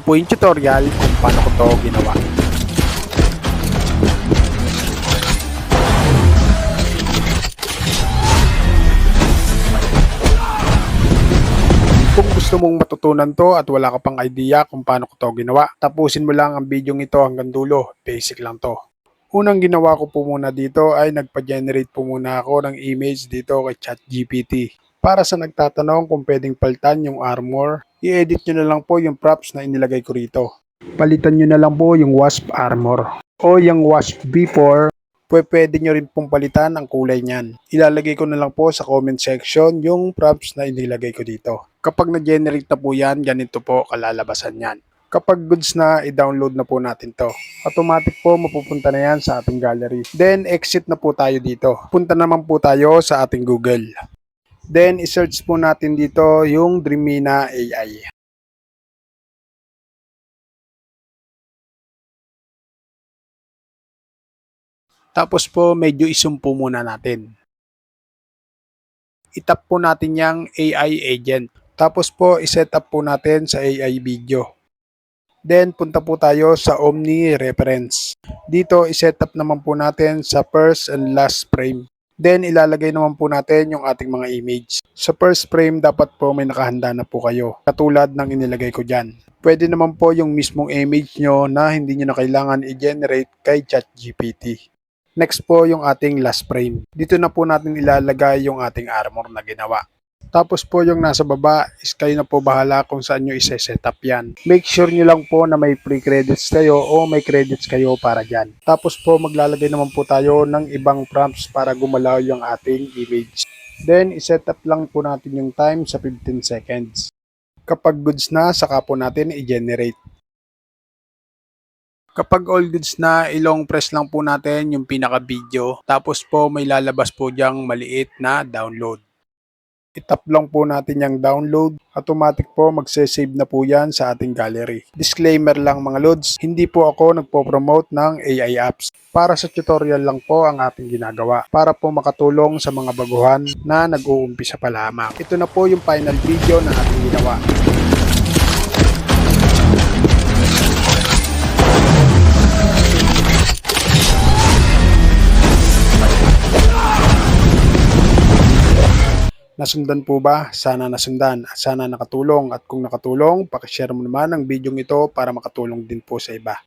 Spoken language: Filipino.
po yung tutorial kung paano ko to ginawa. Kung gusto mong matutunan to at wala ka pang idea kung paano ko to ginawa, tapusin mo lang ang video ito hanggang dulo. Basic lang to. Unang ginawa ko po muna dito ay nagpa-generate po muna ako ng image dito kay ChatGPT. Para sa nagtatanong kung pwedeng palitan yung armor, i-edit nyo na lang po yung props na inilagay ko rito. Palitan nyo na lang po yung Wasp armor o yung Wasp V4. Pwede nyo rin pong palitan ang kulay niyan. Ilalagay ko na lang po sa comment section yung props na inilagay ko dito. Kapag na-generate na po yan, ganito po kalalabasan yan. Kapag goods na, i-download na po natin to. Automatic po mapupunta na yan sa ating gallery. Then, exit na po tayo dito. Punta naman po tayo sa ating Google. Then, i-search po natin dito yung Dreamina AI. Tapos po, medyo isumpo muna natin. I-tap po natin yung AI agent. Tapos po, iset up po natin sa AI video. Then, punta po tayo sa Omni Reference. Dito, iset up naman po natin sa first and last frame. Then, ilalagay naman po natin yung ating mga image. Sa first frame, dapat po may nakahanda na po kayo. Katulad ng inilagay ko dyan. Pwede naman po yung mismong image nyo na hindi nyo na kailangan i-generate kay ChatGPT. Next po yung ating last frame. Dito na po natin ilalagay yung ating armor na ginawa. Tapos po yung nasa baba is kayo na po bahala kung saan nyo isa-set up yan. Make sure nyo lang po na may free credits kayo o may credits kayo para dyan. Tapos po maglalagay naman po tayo ng ibang prompts para gumalaw yung ating image. Then iset up lang po natin yung time sa 15 seconds. Kapag goods na, saka po natin i-generate. Kapag all goods na, ilong press lang po natin yung pinaka-video. Tapos po may lalabas po diyang maliit na download. I-tap lang po natin yung download. Automatic po magse-save na po yan sa ating gallery. Disclaimer lang mga lods, hindi po ako nagpo-promote ng AI apps. Para sa tutorial lang po ang ating ginagawa. Para po makatulong sa mga baguhan na nag-uumpisa pa lamang. Ito na po yung final video na ating ginawa. Nasundan po ba? Sana nasundan at sana nakatulong. At kung nakatulong, pakishare mo naman ang video ito para makatulong din po sa iba.